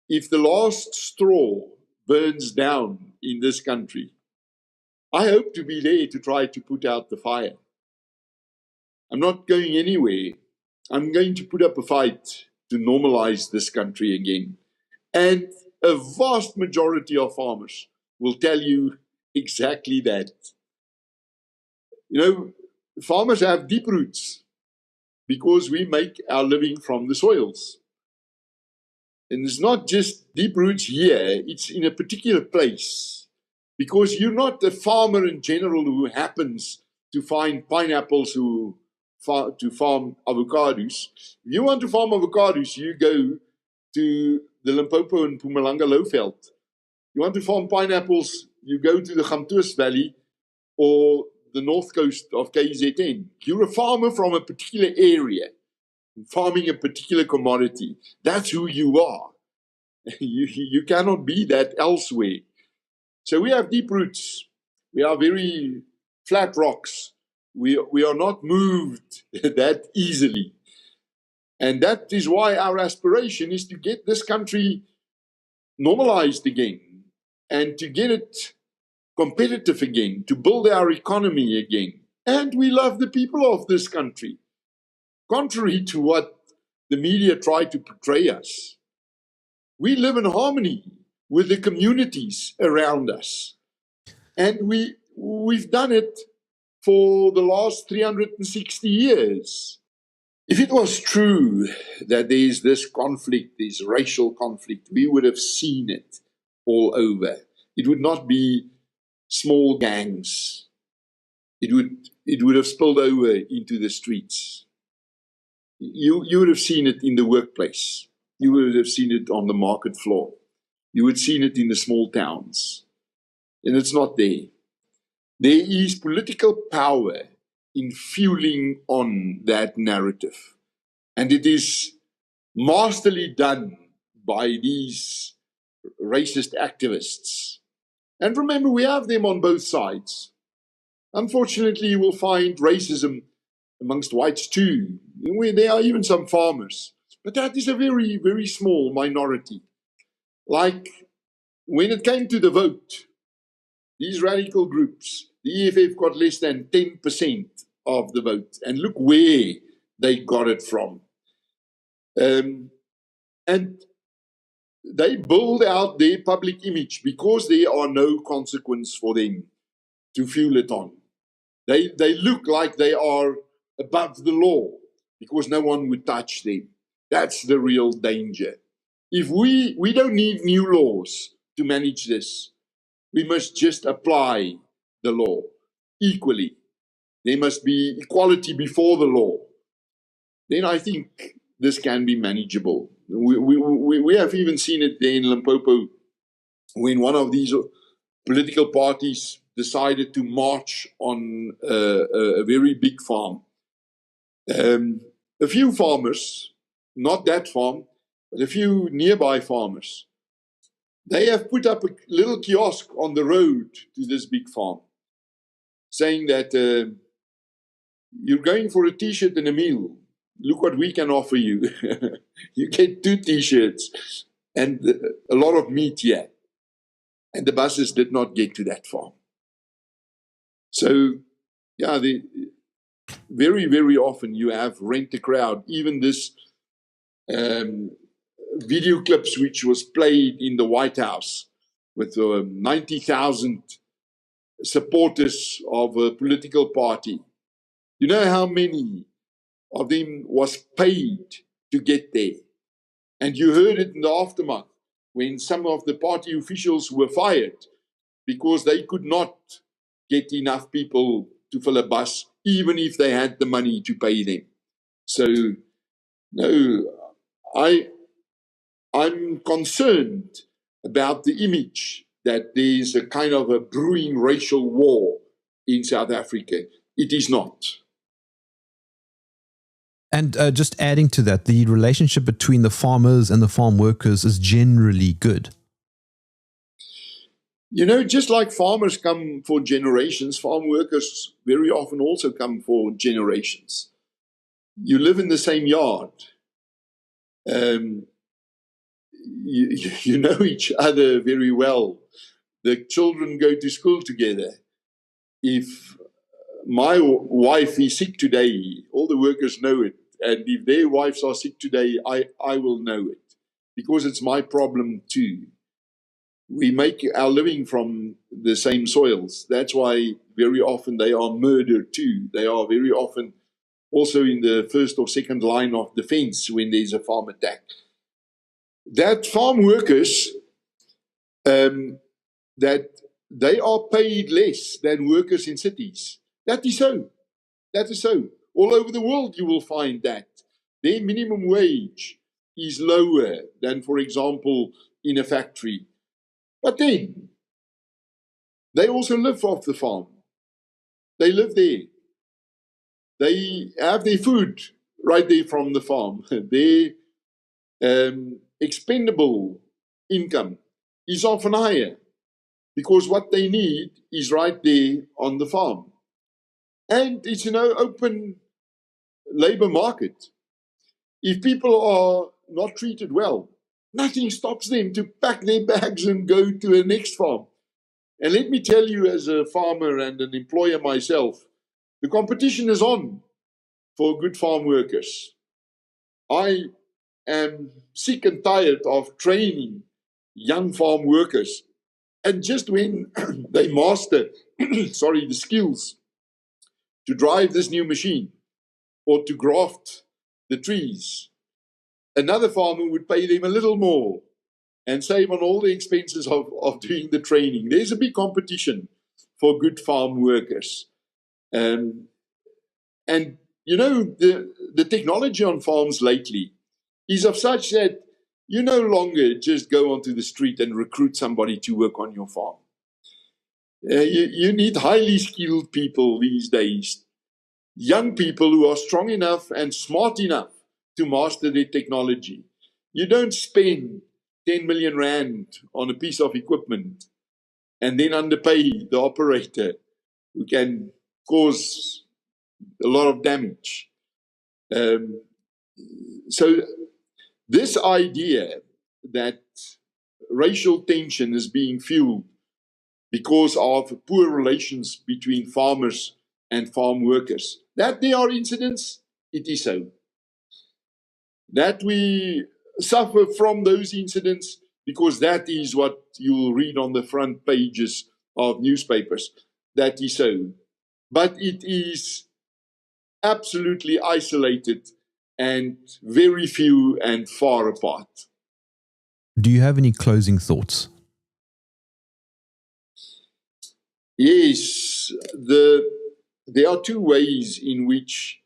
if the last straw burns down in this country, I hope to be there to try to put out the fire. I'm not going anywhere. I'm going to put up a fight to normalize this country again. And a vast majority of farmers will tell you exactly that. You know, farmers have deep roots because we make our living from the soils. And it's not just deep roots here, it's in a particular place. Because you're not a farmer in general who happens to find pineapples to farm avocados. If you want to farm avocados, you go to the Limpopo and Mpumalanga lowveld. You want to farm pineapples, you go to the Gamtoos Valley or the north coast of KZN. You're a farmer from a particular area, farming a particular commodity. That's who you are. You cannot be that elsewhere. So we have deep roots. We are very flat rocks. We are not moved that easily. And that is why our aspiration is to get this country normalized again and to get it competitive again, to build our economy again. And we love the people of this country, contrary to what the media try to portray us. We live in harmony with the communities around us. And we've done it for the last 360 years. If it was true that there is this conflict, this racial conflict, we would have seen it all over. It would not be small gangs. It would have spilled over into the streets. You would have seen it in the workplace. You would have seen it on the market floor. You would have seen it in the small towns. And it's not there. There is political power in fueling on that narrative. And it is masterly done by these racist activists. And remember, we have them on both sides. Unfortunately, you will find racism amongst whites too. There are even some farmers. But that is a very, very small minority. Like when it came to the vote, these radical groups, the EFF got less than 10% of the vote. And look where they got it from. And they build out their public image because there are no consequence for them to fuel it on. They look like they are above the law because no one would touch them. That's the real danger. If we don't need new laws to manage this. We must just apply the law equally. There must be equality before the law. Then I think this can be manageable. We have even seen it there in Limpopo when one of these political parties decided to march on a very big farm. A few farmers, not that farm, but a few nearby farmers, they have put up a little kiosk on the road to this big farm, saying that you're going for a T-shirt and a meal. Look what we can offer you. You get 2 T-shirts and a lot of meat here. And the buses did not get to that farm. So, yeah, very, very often you have rent a crowd. Even this video clips which was played in the White House with 90,000 supporters of a political party. You know how many of them was paid to get there? And you heard it in the aftermath when some of the party officials were fired because they could not get enough people to fill a bus, even if they had the money to pay them. So, no, I'm concerned about the image that there's a kind of a brewing racial war in South Africa. It is not. And just adding to that, the relationship between the farmers and the farm workers is generally good. You know, just like farmers come for generations, farm workers very often also come for generations. You live in the same yard. You know each other very well. The children go to school together. If my wife is sick today, all the workers know it. And if their wives are sick today, I will know it, because it's my problem too. We make our living from the same soils. That's why very often they are murdered too. They are very often also in the first or second line of defense when there's a farm attack. That farm workers, that they are paid less than workers in cities. That is so. That is so. All over the world you will find that. Their minimum wage is lower than, for example, in a factory. But then, they also live off the farm. They live there. They have their food right there from the farm. Their expendable income is often higher because what they need is right there on the farm. And it's an open labor market. If people are not treated well, nothing stops them to pack their bags and go to the next farm. And let me tell you, as a farmer and an employer myself, the competition is on for good farm workers. I am sick and tired of training young farm workers. And just when they master the skills to drive this new machine or to graft the trees, another farmer would pay them a little more and save on all the expenses of doing the training. There's a big competition for good farm workers. And you know, the technology on farms lately is of such that you no longer just go onto the street and recruit somebody to work on your farm. You need highly skilled people these days, young people who are strong enough and smart enough to master the technology. You don't spend 10 million rand on a piece of equipment and then underpay the operator, who can cause a lot of damage. So this idea that racial tension is being fueled because of poor relations between farmers and farm workers, that there are incidents, it is so. That we suffer from those incidents because that is what you'll read on the front pages of newspapers. That is so. But it is absolutely isolated and very few and far apart. Do you have any closing thoughts? Yes, there are two ways in which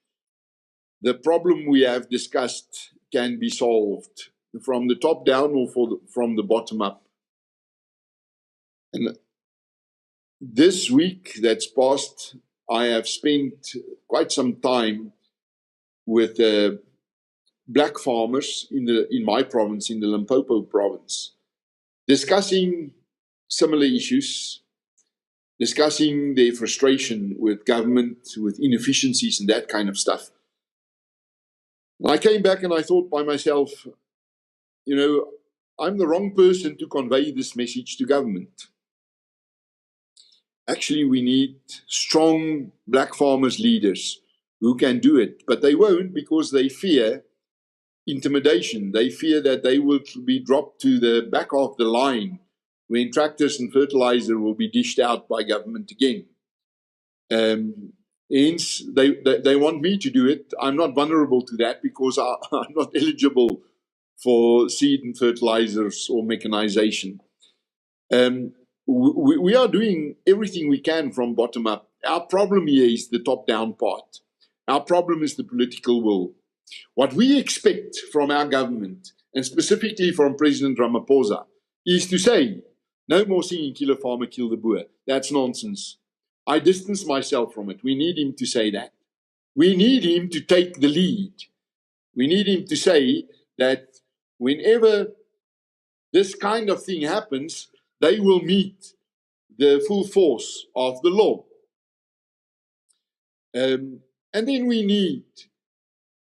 the problem we have discussed can be solved, from the top down or from the bottom up. And this week that's passed, I have spent quite some time with black farmers in my province, in the Limpopo province, discussing similar issues, discussing their frustration with government, with inefficiencies and that kind of stuff. I came back and I thought by myself, you know, I'm the wrong person to convey this message to government. Actually, we need strong black farmers leaders who can do it, but they won't, because they fear intimidation. They fear that they will be dropped to the back of the line when tractors and fertilizer will be dished out by government again. Hence, they want me to do it. I'm not vulnerable to that because I'm not eligible for seed and fertilizers or mechanization. We are doing everything we can from bottom up. Our problem here is the top-down part. Our problem is the political will. What we expect from our government, and specifically from President Ramaphosa, is to say, no more singing kill a farmer, kill the boer. That's nonsense. I distance myself from it. We need him to say that. We need him to take the lead. We need him to say that whenever this kind of thing happens, they will meet the full force of the law. And then we need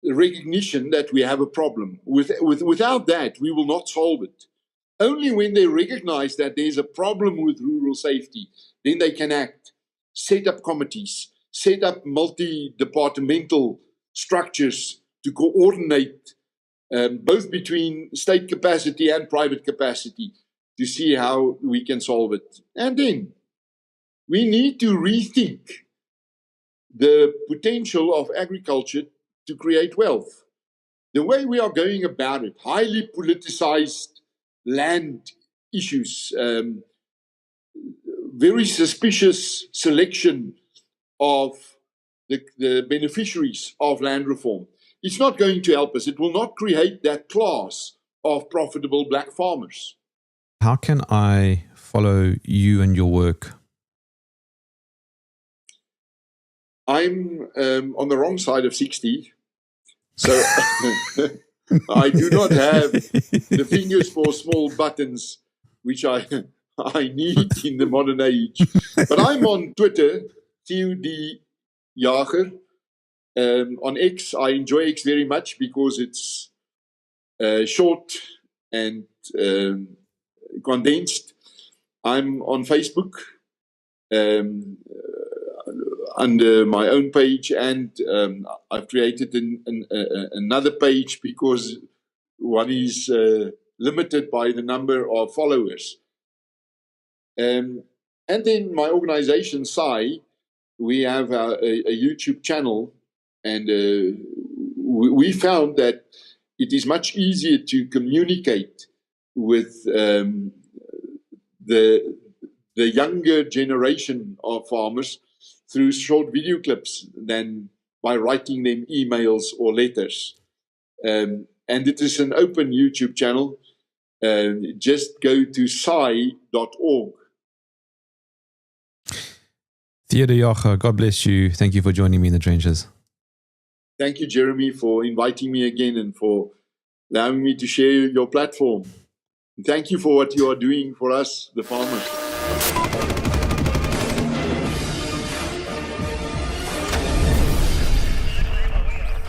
recognition that we have a problem. Without that, we will not solve it. Only when they recognize that there's a problem with rural safety, then they can act, set up committees, set up multi-departmental structures to coordinate both between state capacity and private capacity to see how we can solve it. And then we need to rethink the potential of agriculture to create wealth. The way we are going about it, highly politicized land issues, very suspicious selection of the beneficiaries of land reform. It's not going to help us. It will not create that class of profitable black farmers. How can I follow you and your work? I'm on the wrong side of 60, so I do not have the fingers for small buttons, which I need in the modern age. But I'm on Twitter, Theo de Jager. On X, I enjoy X very much because it's short and condensed. I'm on Facebook under my own page, and I've created another page because one is limited by the number of followers. And then my organization, SAI, we have a YouTube channel, and we found that it is much easier to communicate with the younger generation of farmers through short video clips than by writing them emails or letters. And it is an open YouTube channel. Just go to sai.org. Theo de Jager, God bless you. Thank you for joining me in the trenches. Thank you, Jeremy, for inviting me again and for allowing me to share your platform. And thank you for what you are doing for us, the farmers.